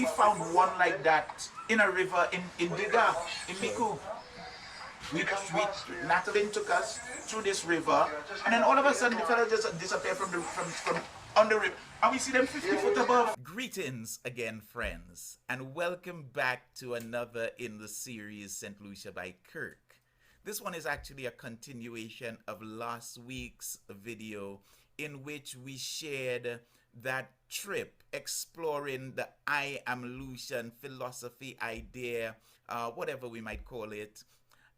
we found one like that in a river in Diga, in Miku. Natalie took us through this river, and then all of a sudden the fellow just disappeared from on the river, and we see them 50 foot above. Greetings again, friends, and welcome back to another in the series St. Lucia by Kirk. This one is actually a continuation of last week's video in which we shared that trip exploring the I am Lucian philosophy idea, whatever we might call it,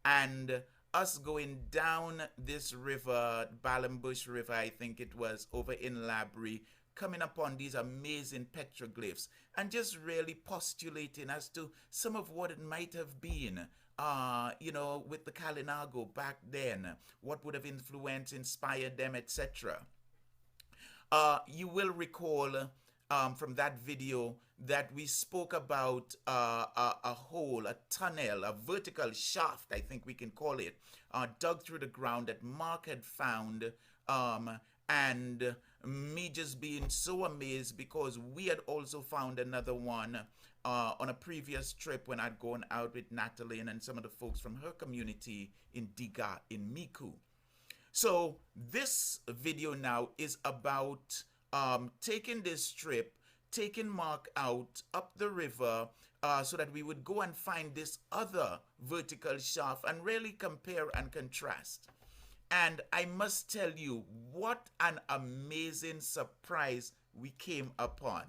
and us going down this river, Balambush River, I think it was, over in Labrie, coming upon these amazing petroglyphs and just really postulating as to some of what it might have been, with the Kalinago back then, what would have influenced, inspired them, etc. You will recall from that video that we spoke about a hole, a tunnel, a vertical shaft, I think we can call it, dug through the ground that Mark had found, and me just being so amazed because we had also found another one on a previous trip when I'd gone out with Natalie and some of the folks from her community in Diga, in Miku. So this video now is about taking this trip, taking Mark out up the river so that we would go and find this other vertical shaft and really compare and contrast. And I must tell you, what an amazing surprise we came upon.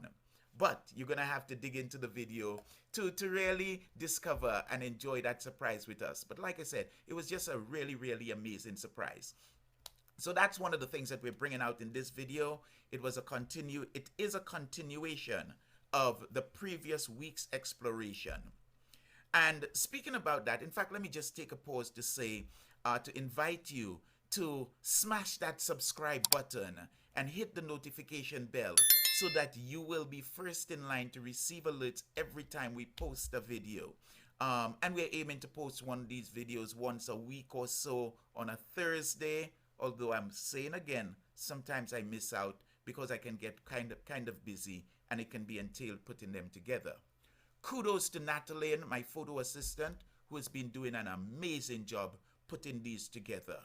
But you're going to have to dig into the video to really discover and enjoy that surprise with us. But like I said, it was just a really, really amazing surprise. So that's one of the things that we're bringing out in this video. It is a continuation of the previous week's exploration. And speaking about that, in fact, let me just take a pause to say, to invite you to smash that subscribe button and hit the notification bell so that you will be first in line to receive alerts every time we post a video. And we're aiming to post one of these videos once a week or so on a Thursday. Although I'm saying again, sometimes I miss out because I can get kind of busy and it can be entailed putting them together. Kudos to Natalie, my photo assistant, who has been doing an amazing job putting these together.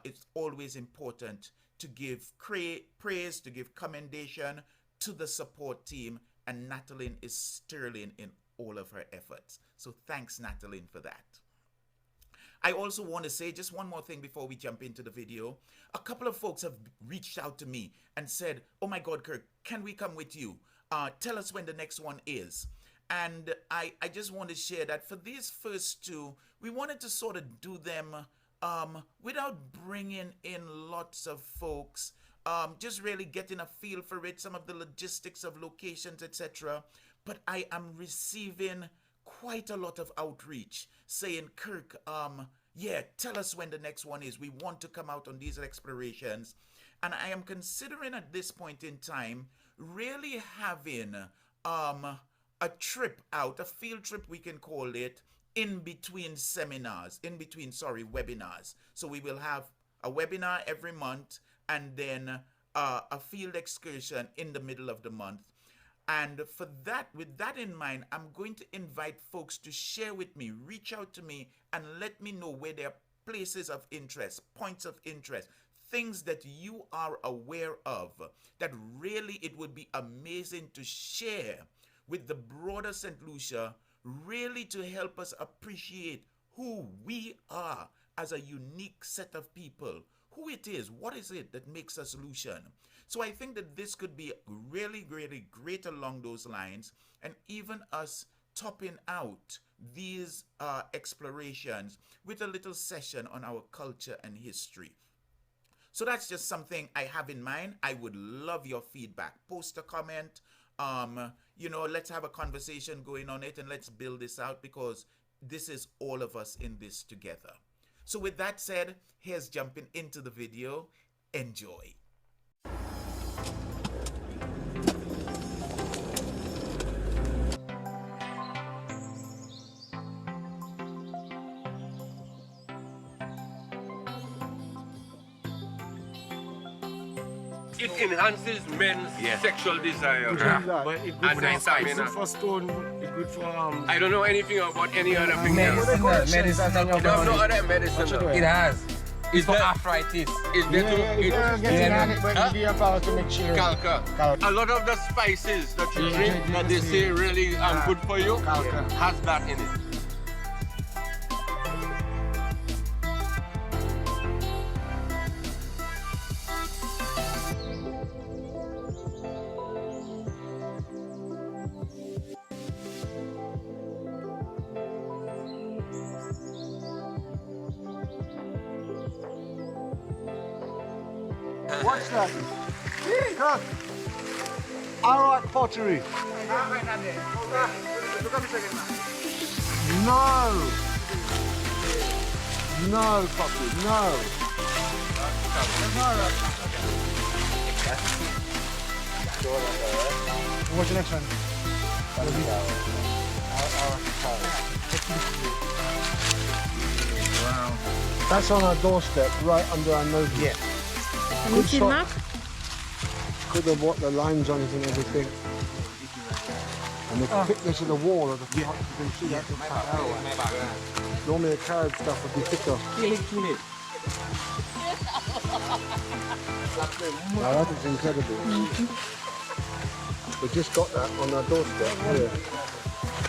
It's always important to give praise, to give commendation to the support team, and Natalie is sterling in all of her efforts. So thanks, Natalie, for that. I also want to say just one more thing before we jump into the video. A couple of folks have reached out to me and said, oh my God, Kirk, can we come with you? Tell us when the next one is. And I just want to share that for these first two, we wanted to sort of do them without bringing in lots of folks, just really getting a feel for it, some of the logistics of locations, etc. But I am receiving quite a lot of outreach saying, Kirk, tell us when the next one is. We want to come out on these explorations. And I am considering at this point in time really having a trip out, a field trip we can call it, in between webinars. So we will have a webinar every month and then a field excursion in the middle of the month. And for that, with that in mind, I'm going to invite folks to share with me, reach out to me, and let me know where there are places of interest, points of interest, things that you are aware of, that really it would be amazing to share with the broader St. Lucia, really to help us appreciate who we are as a unique set of people, who it is, what is it that makes us Lucian. So I think that this could be really, really great along those lines, and even us topping out these explorations with a little session on our culture and history. So that's just something I have in mind. I would love your feedback. Post a comment. Let's have a conversation going on it and let's build this out because this is all of us in this together. So with that said, here's jumping into the video. Enjoy. it enhances men's sexual desire. But it's And good then for, it's stamina. good for stone. It's good for I don't know anything about any other thing. Medicine, medicine. You have no other medicine. It has. Is It's for that arthritis. is there to It's getting on it when you be power to make sure. Calca. A lot of the spices that you drink that they say really good for you has that in it. What's that? Look. Arawak pottery. No. No, Poppy, no. What's the next one? Wow. That's on our doorstep, right under our nose. Yeah. Can you see the map? Could have what the lines on it and everything. And the thickness of the wall of the front, you can see that. Normally the carrot stuff would be thicker. Kill it. Now that is incredible. We just got that on our doorstep here.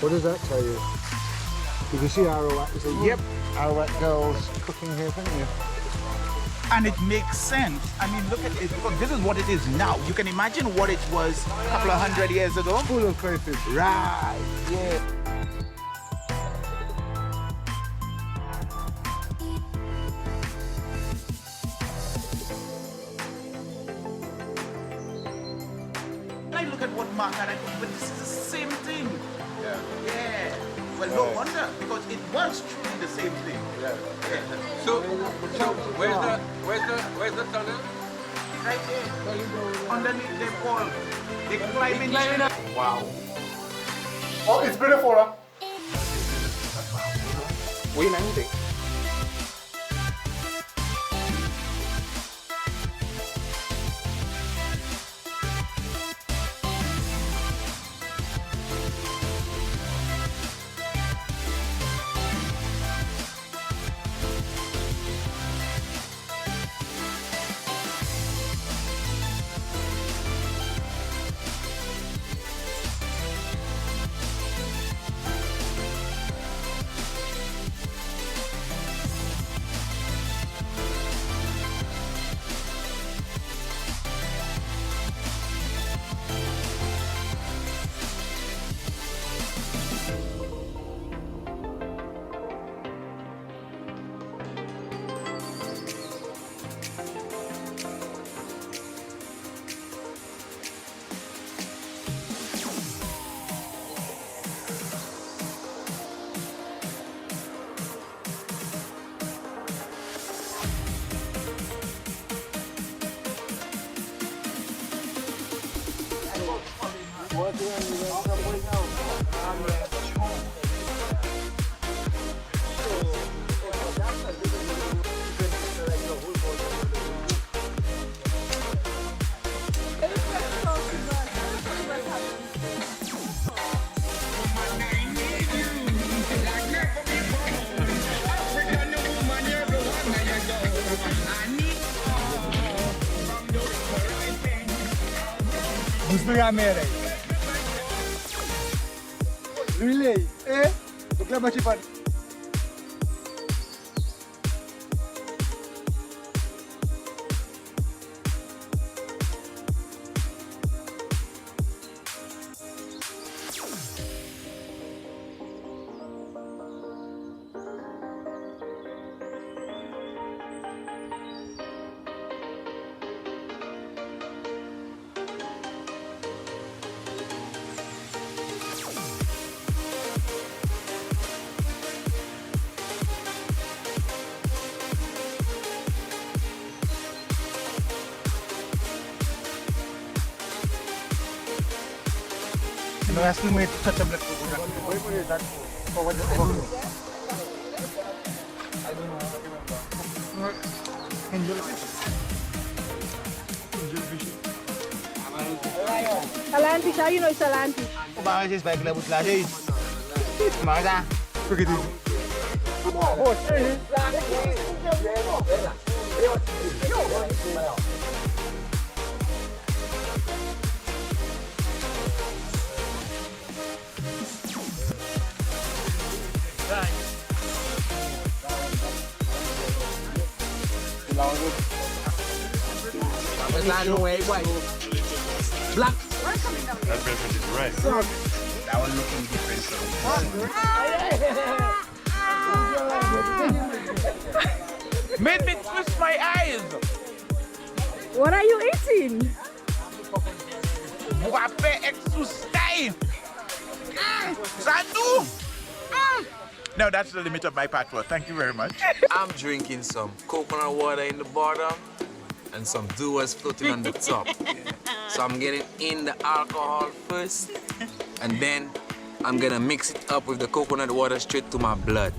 What does that tell you? You can see Arawak. It's a yep. Arawak girls cooking here, don't you? And it makes sense. I mean, look at it. Because this is what it is now. You can imagine what it was a couple of 100 years ago. Full of crayfish. Right. Yeah. I look at what Mark and I put, but this is the same thing. Yeah. Yeah. Well, no wonder, because it was truly the same thing. Yeah. Yeah. So where's the tunnel? Right there. Underneath the wall. They climbing up. Wow. Oh, it's beautiful, huh? Uy, nanti. Gusto nga mere. Relay, Bukla macipan. No, asking me to touch a black coconut. Wait for that. For what? I don't know. Angel fish. Angel fish. Salanfish, how you know it's salanfish? Bakit si Spike labot lagi? Makita? Look at it. Wala nung way, boy. Black. Made me twist my eyes. What are you eating? Wape exustai. Sandu. Now that's the limit of my patois. Thank you very much. I'm drinking some coconut water in the bottom and some Duos floating on the top. So I'm getting in the alcohol first and then I'm gonna mix it up with the coconut water straight to my blood.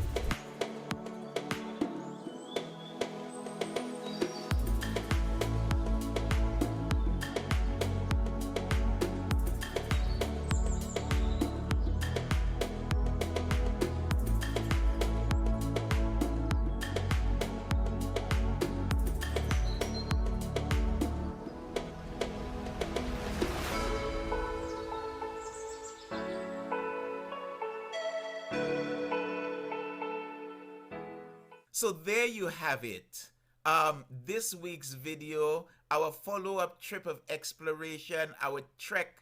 So there you have it. This week's video, our follow-up trip of exploration, our trek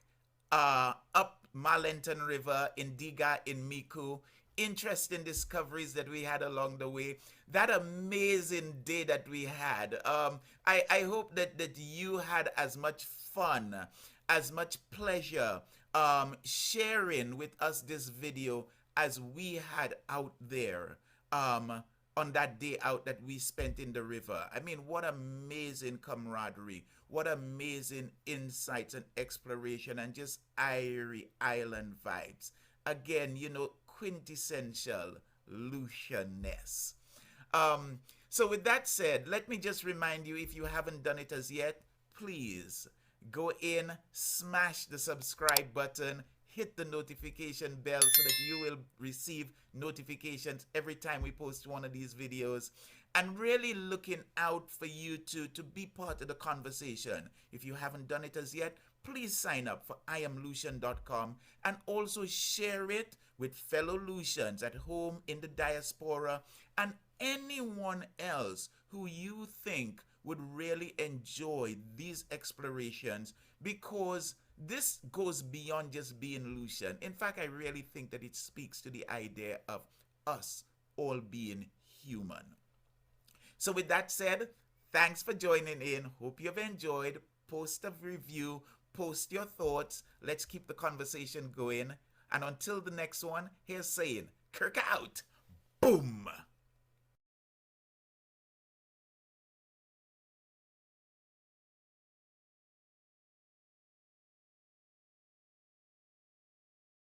up Marlenton River in Diga in Micoud. Interesting discoveries that we had along the way. That amazing day that we had. I hope that you had as much fun, as much pleasure sharing with us this video as we had out there. On that day out that we spent in the river. I mean, what amazing camaraderie, what amazing insights and exploration and just airy island vibes. Again, you know, quintessential Lucianness. So with that said, let me just remind you, if you haven't done it as yet, please go in, smash the subscribe button, hit the notification bell so that you will receive notifications every time we post one of these videos, and really looking out for you to be part of the conversation. If you haven't done it as yet, please sign up for IamLucian.com and also share it with fellow Lucians at home in the diaspora and anyone else who you think would really enjoy these explorations, because this goes beyond just being Lucian. In fact, I really think that it speaks to the idea of us all being human. So with that said, thanks for joining in. Hope you've enjoyed. Post a review, post your thoughts. Let's keep the conversation going. And until the next one, here's saying, Kirk out. Boom.